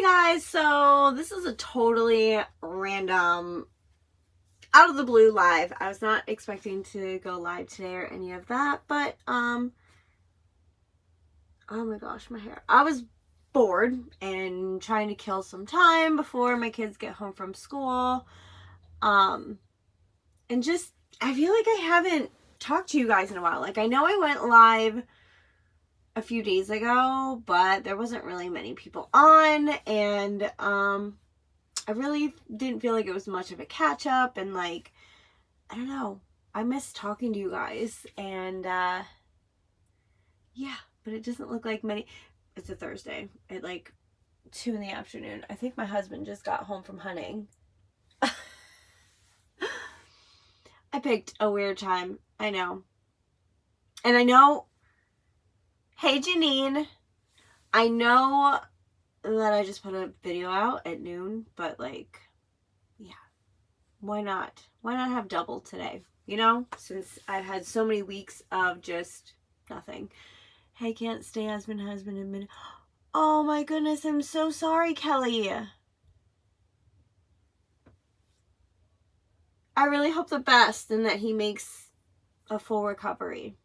Hey guys, so this is a totally random, out of the blue live. I was not expecting to go live today or any of that, but oh my gosh, my hair. I was bored and trying to kill some time before my kids get home from school. And just, I feel like I haven't talked to you guys in a while. Like, I know I went live a few days ago, but there wasn't really many people on, and I really didn't feel like it was much of a catch up, and like, I don't know, I miss talking to you guys, and yeah, but it doesn't look like many. It's a Thursday at like 2 in the afternoon. I think my husband just got home from hunting. I picked a weird time, I know. And I know, hey Janine, I know that I just put a video out at noon, but like, yeah, why not? Why not have double today? You know, since I've had so many weeks of just nothing. Hey, can't stay husband a minute. Oh my goodness, I'm so sorry, Kelly. I really hope the best and that he makes a full recovery.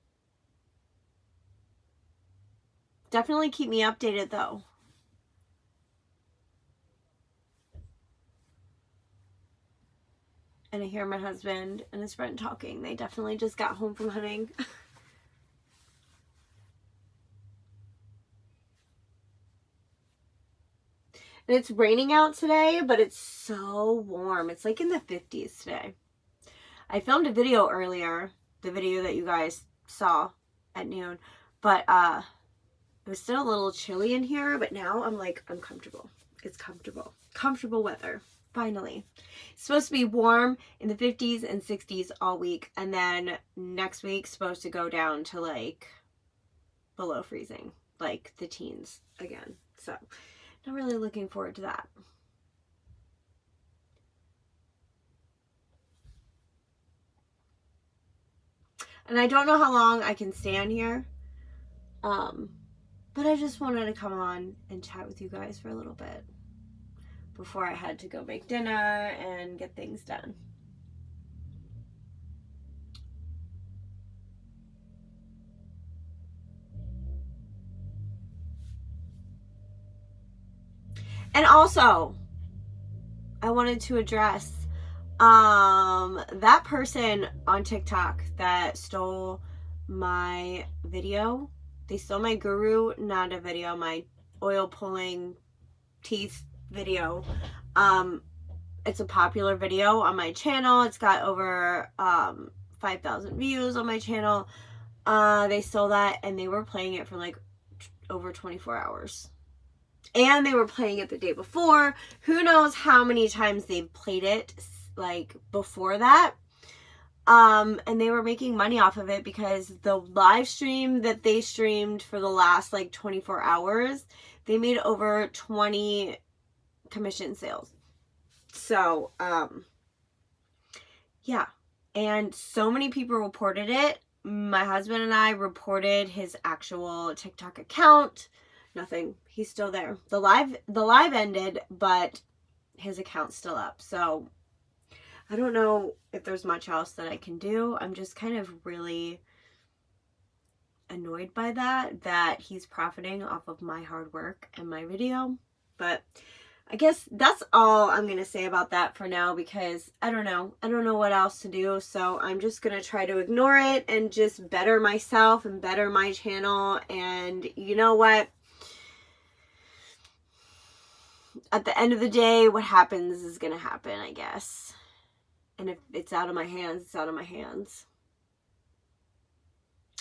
Definitely keep me updated though. And I hear my husband and his friend talking. They definitely just got home from hunting. And it's raining out today, but it's so warm. It's like in the 50s today. I filmed a video earlier, the video that you guys saw at noon, but it was still a little chilly in here, but now I'm like, I'm comfortable. It's comfortable. Comfortable weather, finally. It's supposed to be warm in the 50s and 60s all week, and then next week's supposed to go down to like below freezing, like the teens again. So, not really looking forward to that. And I don't know how long I can stand here. But I just wanted to come on and chat with you guys for a little bit before I had to go make dinner and get things done. And also, I wanted to address that person on TikTok that stole my video. They stole my Guru Nanda video, my oil pulling teeth video. It's a popular video on my channel. It's got over 5,000 views on my channel. They stole that and they were playing it for like over 24 hours. And they were playing it the day before. Who knows how many times they've played it like before that. And they were making money off of it because the live stream that they streamed for the last like 24 hours, they made over 20 commission sales. So, yeah. And so many people reported it. My husband and I reported his actual TikTok account. Nothing. He's still there. The live ended, but his account's still up. So I don't know if there's much else that I can do. I'm just kind of really annoyed by that he's profiting off of my hard work and my video. But I guess that's all I'm going to say about that for now, because I don't know what else to do. So I'm just going to try to ignore it and just better myself and better my channel. And you know what? At the end of the day, what happens is going to happen, I guess. And if it's out of my hands, it's out of my hands.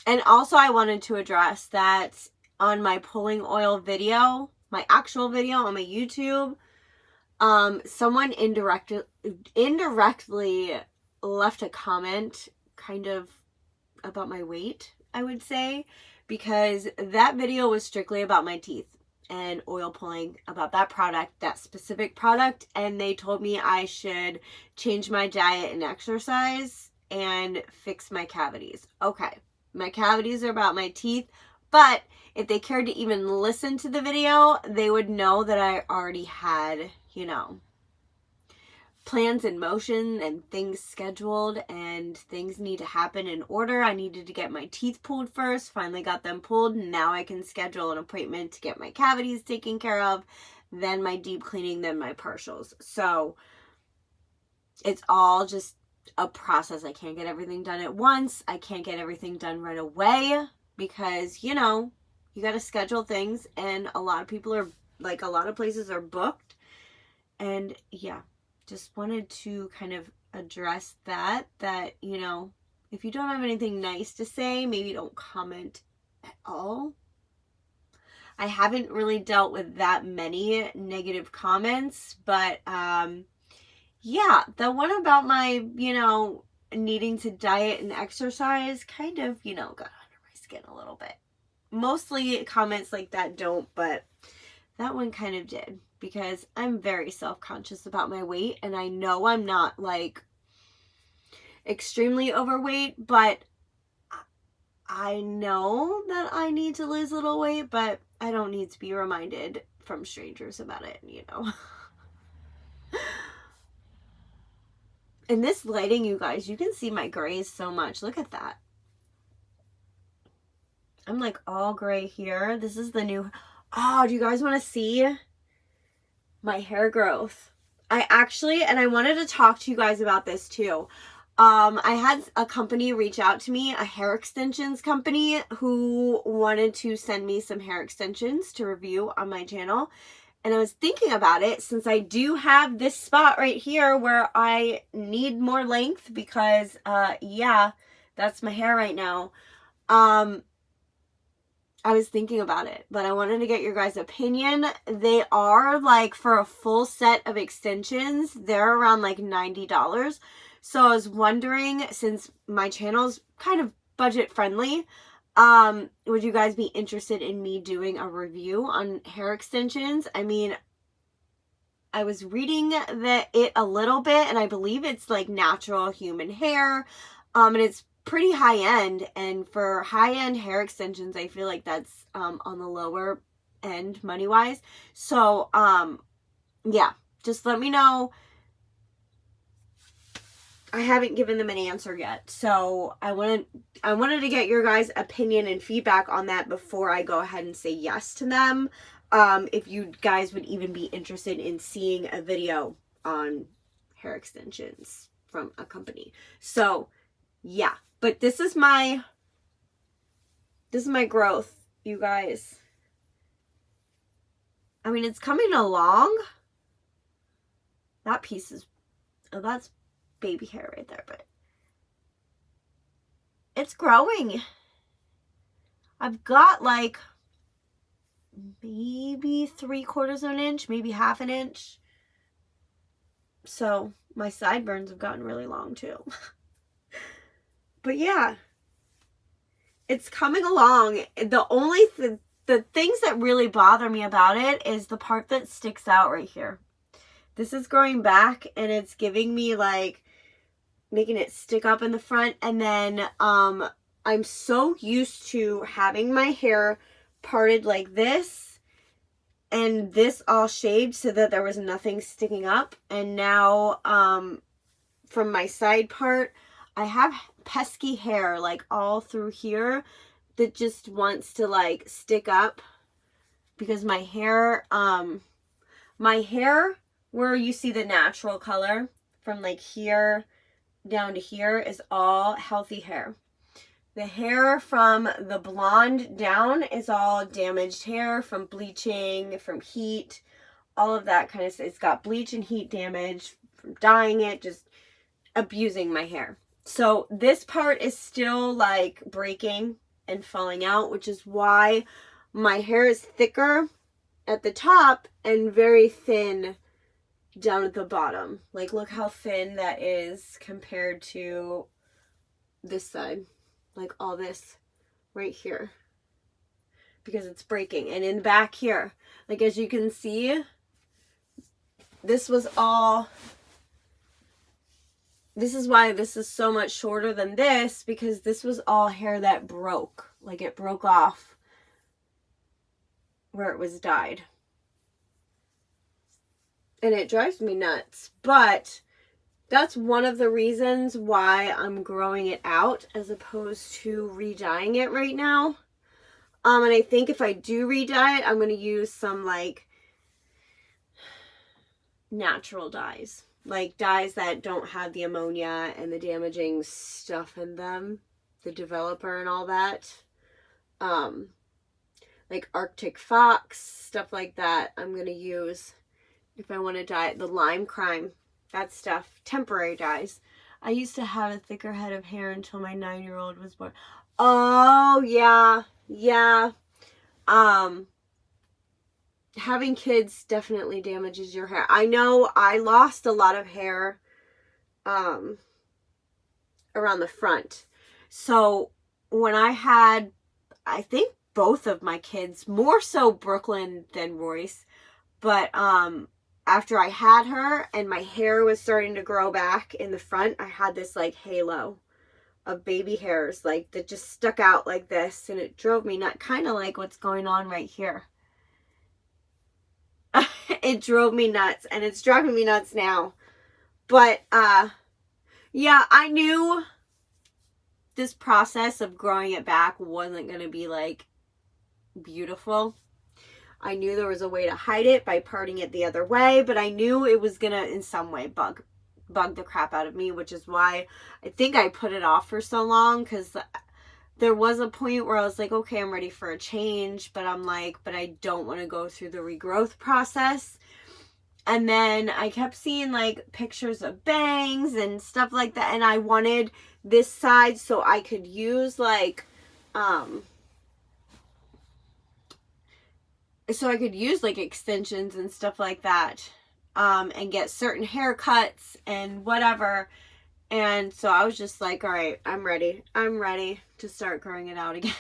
And also I wanted to address that on my pulling oil video, my actual video on my YouTube, someone indirectly left a comment kind of about my weight, I would say, because that video was strictly about my teeth and oil pulling, about that product, that specific product, and they told me I should change my diet and exercise and fix my cavities. Okay, my cavities are about my teeth, But if they cared to even listen to the video, they would know that I already had, you know, plans in motion and things scheduled, and things need to happen in order. I needed to get my teeth pulled first, finally got them pulled, and now I can schedule an appointment to get my cavities taken care of, then my deep cleaning, then my partials. So it's all just a process. I can't get everything done at once. I can't get everything done right away because, you know, you got to schedule things, and a lot of people are, like, a lot of places are booked. And yeah, just wanted to kind of address that, you know, if you don't have anything nice to say, maybe don't comment at all. I haven't really dealt with that many negative comments, but yeah, the one about my, you know, needing to diet and exercise kind of, you know, got under my skin a little bit. Mostly comments like that don't, but that one kind of did, because I'm very self-conscious about my weight, and I know I'm not, like, extremely overweight, but I know that I need to lose a little weight, but I don't need to be reminded from strangers about it, you know. In this lighting, you guys, you can see my grays so much. Look at that. I'm like all gray here. This is the new... Oh, do you guys want to see my hair growth? I actually, and I wanted to talk to you guys about this too. I had a company reach out to me, a hair extensions company, who wanted to send me some hair extensions to review on my channel. And I was thinking about it, since I do have this spot right here where I need more length because, yeah, that's my hair right now. I was thinking about it, but I wanted to get your guys' opinion. They are, like, for a full set of extensions, they're around like $90. So I was wondering, since my channel's kind of budget friendly, would you guys be interested in me doing a review on hair extensions? I mean, I was reading it a little bit, and I believe it's like natural human hair, and it's pretty high end, and for high end hair extensions, I feel like that's on the lower end money wise. So yeah, just let me know. I haven't given them an answer yet, so I wanted to get your guys' opinion and feedback on that before I go ahead and say yes to them. If you guys would even be interested in seeing a video on hair extensions from a company. So yeah, but this is my growth, you guys. I mean, it's coming along. That piece is, oh, that's baby hair right there, but it's growing. I've got like maybe 3/4 of an inch, maybe half an inch. So my sideburns have gotten really long too. But yeah, it's coming along. The only the things that really bother me about it is the part that sticks out right here. This is growing back, and it's giving me, like, making it stick up in the front. And then I'm so used to having my hair parted like this and this all shaved so that there was nothing sticking up. And now from my side part, I have pesky hair, like, all through here that just wants to, like, stick up, because my hair where you see the natural color from, like, here down to here is all healthy hair. The hair from the blonde down is all damaged hair from bleaching, from heat, all of that kind of stuff. It's got bleach and heat damage from dyeing it, just abusing my hair. So this part is still, like, breaking and falling out, which is why my hair is thicker at the top and very thin down at the bottom. Like, look how thin that is compared to this side. Like, all this right here, because it's breaking. And in back here, like, as you can see, this was all... This is why this is so much shorter than this, because this was all hair that broke. Like, it broke off where it was dyed. And it drives me nuts. But that's one of the reasons why I'm growing it out as opposed to re-dyeing it right now. And I think if I do re-dye it, I'm going to use some like natural dyes. Like dyes that don't have the ammonia and the damaging stuff in them. The developer and all that. Like Arctic Fox, stuff like that. I'm going to use if I want to dye it. The Lime Crime, that stuff. Temporary dyes. I used to have a thicker head of hair until my 9-year-old was born. Oh, yeah. Yeah. Having kids definitely damages your hair. I know I lost a lot of hair around the front. So when I had, I think both of my kids, more so Brooklyn than Royce, but after I had her and my hair was starting to grow back in the front, I had this like halo of baby hairs like that just stuck out like this, and it drove me nuts, kind of like what's going on right here. It drove me nuts, and it's driving me nuts now. But yeah, I knew this process of growing it back wasn't going to be like beautiful. I knew there was a way to hide it by parting it the other way, but I knew it was going to in some way bug the crap out of me, which is why I think I put it off for so long, because there was a point where I was like, okay, I'm ready for a change, but I'm like, but I don't want to go through the regrowth process. And then I kept seeing like pictures of bangs and stuff like that, and I wanted this side so I could use like extensions and stuff like that, and get certain haircuts and whatever. And so I was just like, all right, I'm ready to start growing it out again.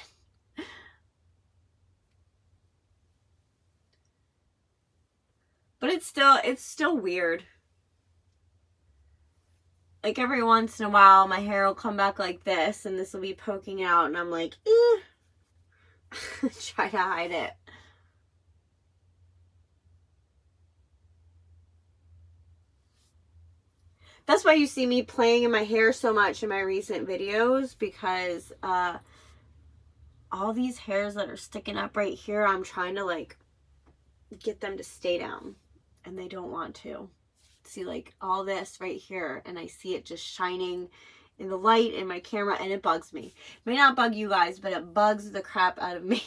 But it's still weird. Like every once in a while my hair will come back like this, and this will be poking out, and I'm like, try to hide it. That's why you see me playing in my hair so much in my recent videos, because all these hairs that are sticking up right here, I'm trying to like get them to stay down, and they don't want to. See like all this right here, and I see it just shining in the light in my camera, and it bugs me. It may not bug you guys, but it bugs the crap out of me.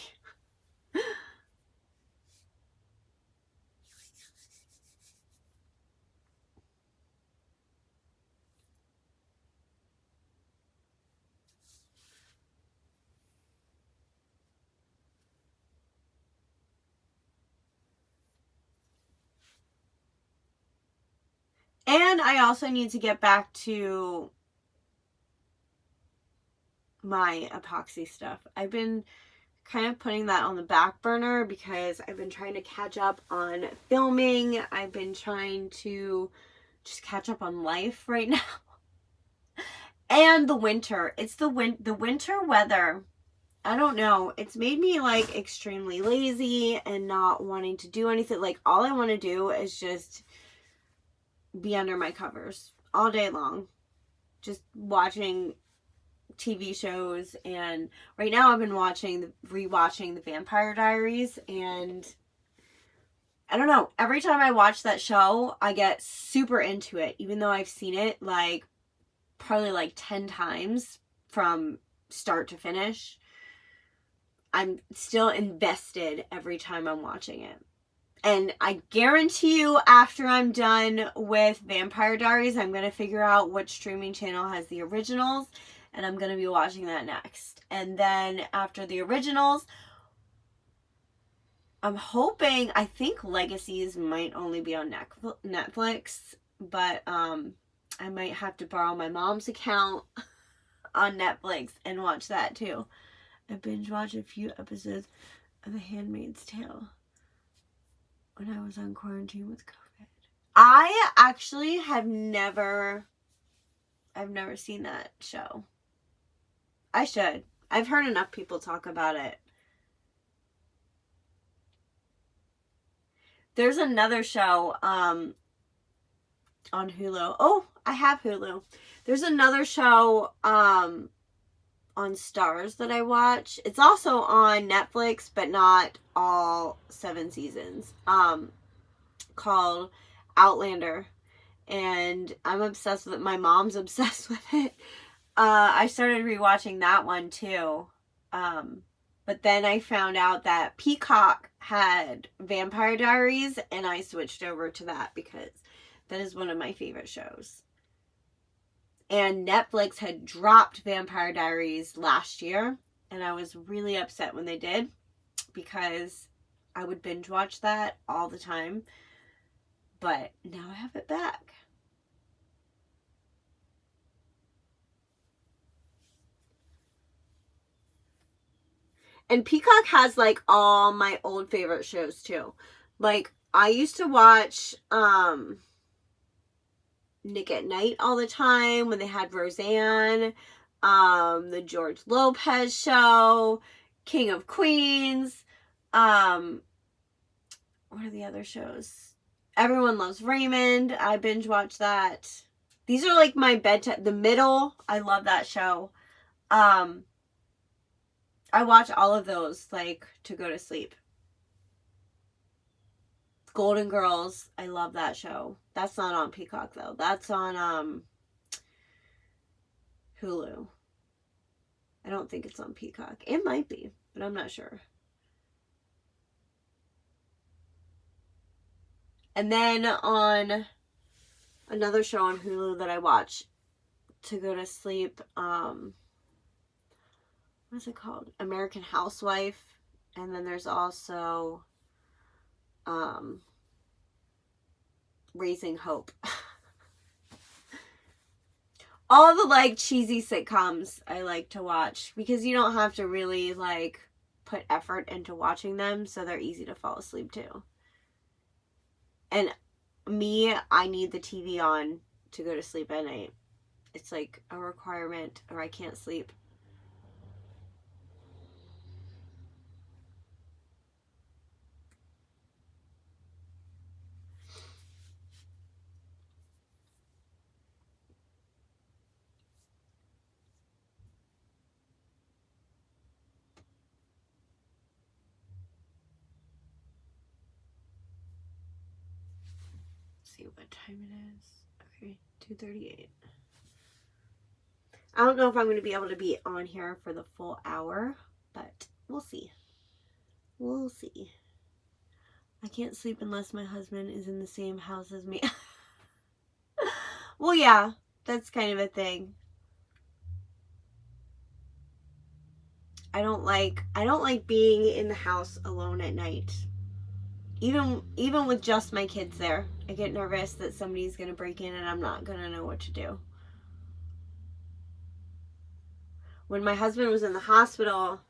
And I also need to get back to my epoxy stuff. I've been kind of putting that on the back burner because I've been trying to catch up on filming. I've been trying to just catch up on life right now. And the winter. It's the winter weather. I don't know. It's made me like extremely lazy and not wanting to do anything. Like all I want to do is just be under my covers all day long, just watching TV shows. And right now I've been rewatching the Vampire Diaries, and I don't know, every time I watch that show I get super into it, even though I've seen it like probably like 10 times from start to finish. I'm still invested every time I'm watching it. And I guarantee you, after I'm done with Vampire Diaries, I'm going to figure out which streaming channel has the originals, and I'm going to be watching that next. And then after the originals, I'm hoping, I think Legacies might only be on Netflix, but I might have to borrow my mom's account on Netflix and watch that too. I binge watched a few episodes of The Handmaid's Tale when I was on quarantine with COVID. I actually I've never seen that show. I should. I've heard enough people talk about it. There's another show on Hulu. Oh, I have Hulu. There's another show on Stars that I watch. It's also on Netflix, but not all 7 seasons. Called Outlander. And I'm obsessed with it. My mom's obsessed with it. I started rewatching that one too. But then I found out that Peacock had Vampire Diaries, and I switched over to that because that is one of my favorite shows. And Netflix had dropped Vampire Diaries last year, and I was really upset when they did because I would binge watch that all the time. But now I have it back. And Peacock has like all my old favorite shows too. Like I used to watch Nick at Night all the time when they had Roseanne, the George Lopez show, King of Queens, what are the other shows? Everyone Loves Raymond. I binge watch that. These are like my bedtime. The Middle. I love that show. I watch all of those like to go to sleep. Golden Girls. I love that show. That's not on Peacock though. That's on Hulu. I don't think it's on Peacock. It might be, but I'm not sure. And then on another show on Hulu that I watch to go to sleep, what's it called? American Housewife. And then there's also Raising Hope. All the like cheesy sitcoms I like to watch because you don't have to really like put effort into watching them, so they're easy to fall asleep to. And me, I need the TV on to go to sleep at night. It's like a requirement or I can't sleep. See what time it is. Okay, 2:38. I don't know if I'm going to be able to be on here for the full hour, but we'll see. We'll see. I can't sleep unless my husband is in the same house as me. Well, yeah, that's kind of a thing. I don't like being in the house alone at night. Even with just my kids there, I get nervous that somebody's going to break in and I'm not going to know what to do. When my husband was in the hospital,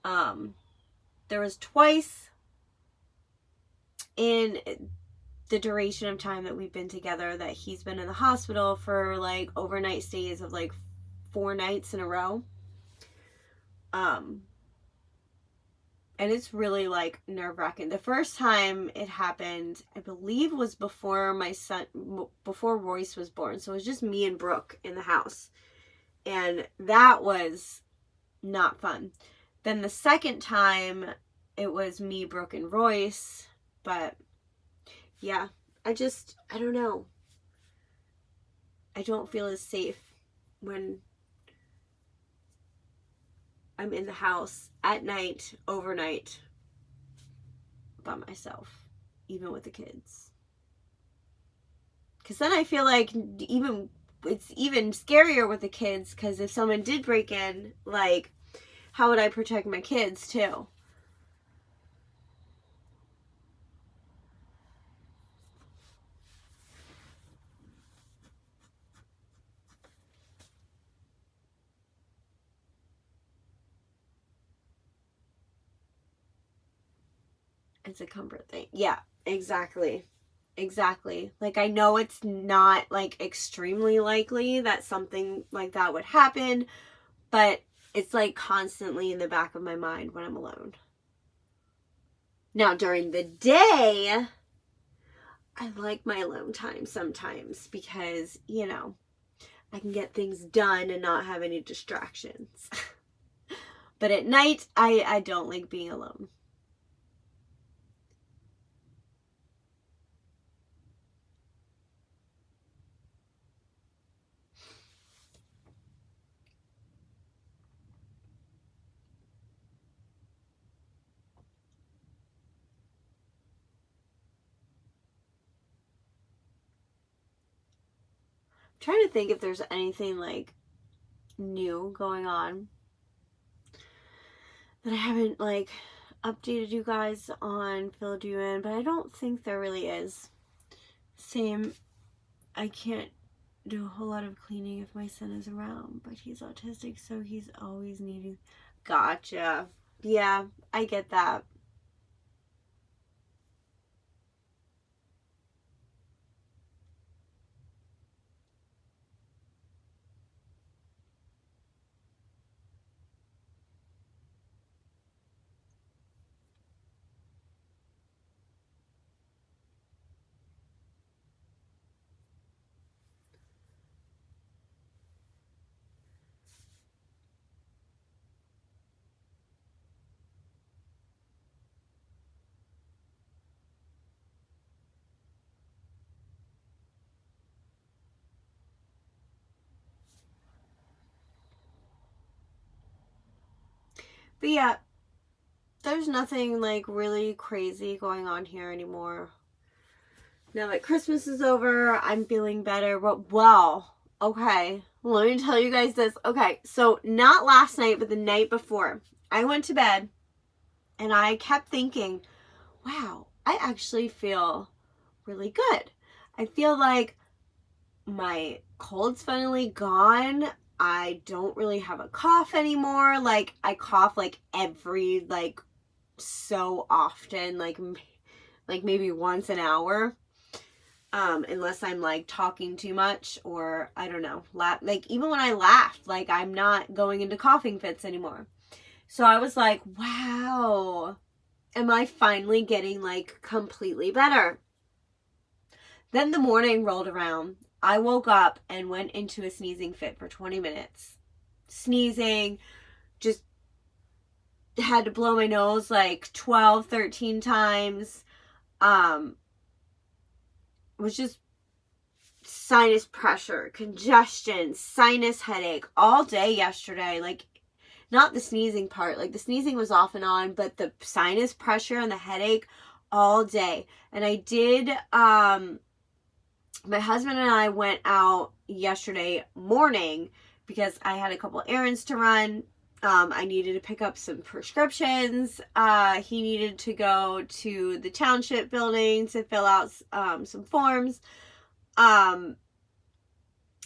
there was twice in the duration of time that we've been together that he's been in the hospital for like overnight stays of like 4 nights in a row. And it's really like nerve-wracking. The first time it happened, I believe, was before Royce was born. So it was just me and Brooke in the house. And that was not fun. Then the second time, it was me, Brooke, and Royce. But yeah, I don't know. I don't feel as safe when I'm in the house at night, overnight, by myself, even with the kids. Because then I feel like it's even scarier with the kids, because if someone did break in, like, how would I protect my kids too? It's a comfort thing. Yeah, exactly. Exactly. Like, I know it's not, like, extremely likely that something like that would happen, but it's, like, constantly in the back of my mind when I'm alone. Now, during the day, I like my alone time sometimes because, you know, I can get things done and not have any distractions. But at night, I don't like being alone. I'm trying to think if there's anything like new going on that I haven't like updated you guys on, filled you in, but I don't think there really is. Same, I can't do a whole lot of cleaning if my son is around, but he's autistic, so he's always needing. Gotcha. Yeah, I get that. But yeah, there's nothing like really crazy going on here anymore. Now that Christmas is over, I'm feeling better. But wow, okay, let me tell you guys this. Okay, so not last night, but the night before, I went to bed and I kept thinking, wow, I actually feel really good. I feel like my cold's finally gone. I don't really have a cough anymore. Like, I cough like every, like, so often, like maybe once an hour. Unless I'm like talking too much or I don't know, like even when I laugh, like I'm not going into coughing fits anymore. So I was like, wow, am I finally getting like completely better? Then the morning rolled around. I woke up and went into a sneezing fit for 20 minutes. Sneezing, just had to blow my nose like 12, 13 times. Was just sinus pressure, congestion, sinus headache all day yesterday. Like, not the sneezing part. Like, the sneezing was off and on, but the sinus pressure and the headache all day. And I did, my husband and I went out yesterday morning because I had a couple errands to run. I needed to pick up some prescriptions. He needed to go to the township building to fill out some forms. And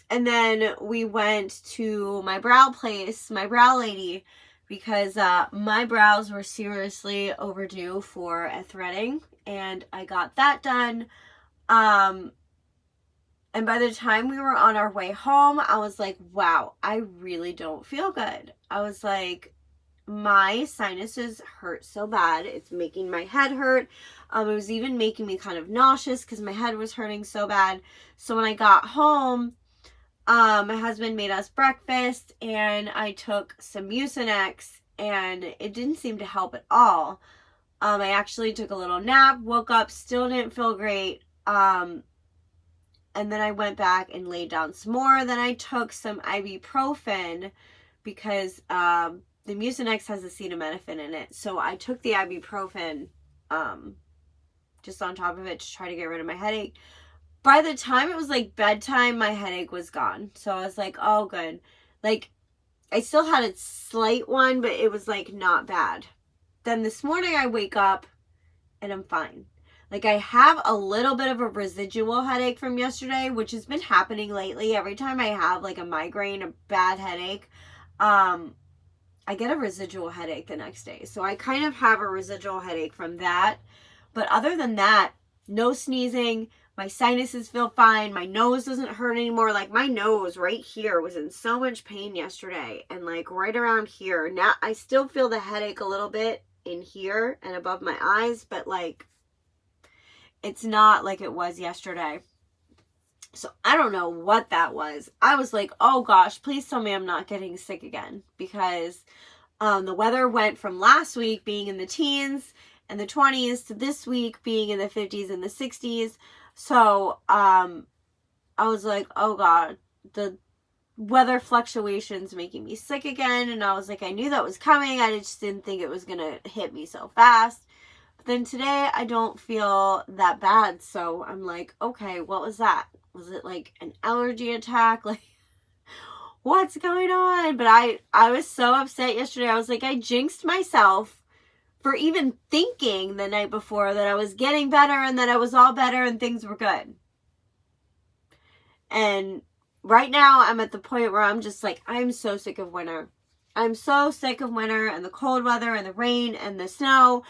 then we went to my brow place, my brow lady, because my brows were seriously overdue for a threading, and I got that done. And by the time we were on our way home, I was like, wow, I really don't feel good. I was like, my sinuses hurt so bad. It's making my head hurt. It was even making me kind of nauseous because my head was hurting so bad. So when I got home, my husband made us breakfast and I took some Mucinex and it didn't seem to help at all. I actually took a little nap, woke up, still didn't feel great. And then I went back and laid down some more. Then I took some ibuprofen because the Mucinex has acetaminophen in it. So I took the ibuprofen just on top of it to try to get rid of my headache. By the time it was like bedtime, my headache was gone. So I was like, oh, good. Like, I still had a slight one, but it was like not bad. Then this morning I wake up and I'm fine. Like, I have a little bit of a residual headache from yesterday, which has been happening lately. Every time I have like a migraine, a bad headache, I get a residual headache the next day. So I kind of have a residual headache from that. But other than that, no sneezing. My sinuses feel fine. My nose doesn't hurt anymore. Like, my nose right here was in so much pain yesterday. And like right around here. Now I still feel the headache a little bit in here and above my eyes. But like, it's not like it was yesterday. So I don't know what that was. I was like, oh gosh, please tell me I'm not getting sick again, because the weather went from last week being in the teens and the 20s to this week being in the 50s and the 60s. So I was like, oh God, the weather fluctuations making me sick again. And I was like, I knew that was coming. I just didn't think it was going to hit me so fast. But then today I don't feel that bad. So I'm like, okay, what was that? Was it like an allergy attack? Like, what's going on? But I was so upset yesterday. I was like, I jinxed myself for even thinking the night before that I was getting better and that I was all better and things were good. And right now I'm at the point where I'm just like, I'm so sick of winter. I'm so sick of winter and the cold weather and the rain and the snow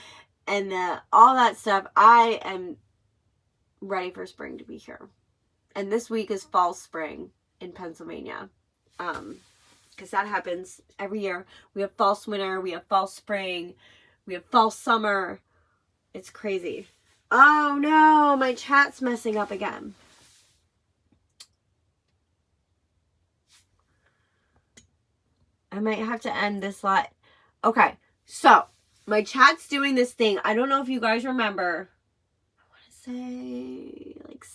and all that stuff. I am ready for spring to be here. And this week is fall spring in Pennsylvania. Because that happens every year. We have false winter, we have false spring, we have false summer. It's crazy. Oh no, my chat's messing up again. I might have to end this live. Okay, so my chat's doing this thing. I don't know if you guys remember. I want to say like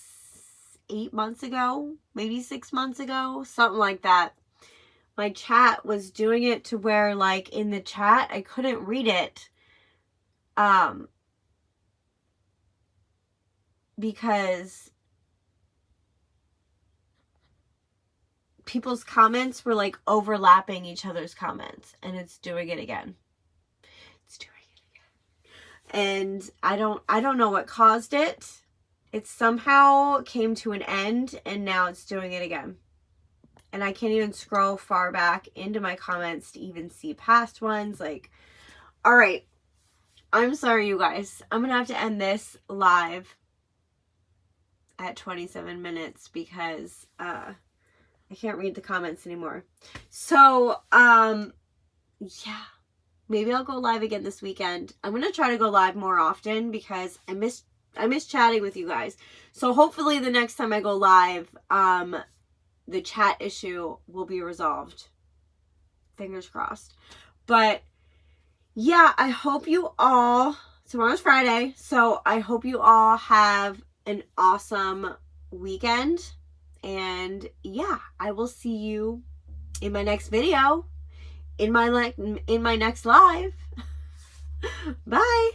8 months ago, maybe 6 months ago, something like that. My chat was doing it to where, like, in the chat, I couldn't read it. Because people's comments were, like, overlapping each other's comments. And it's doing it again. It's doing it again. And I don't know what caused it. It somehow came to an end, and now it's doing it again. And I can't even scroll far back into my comments to even see past ones. Like, all right. I'm sorry, you guys. I'm going to have to end this live at 27 minutes because I can't read the comments anymore. So, yeah. Maybe I'll go live again this weekend. I'm going to try to go live more often because I miss chatting with you guys. So hopefully the next time I go live, the chat issue will be resolved. Fingers crossed. But yeah, I hope you all, tomorrow's Friday, so I hope you all have an awesome weekend. And yeah, I will see you in my next video, in my next live. Bye.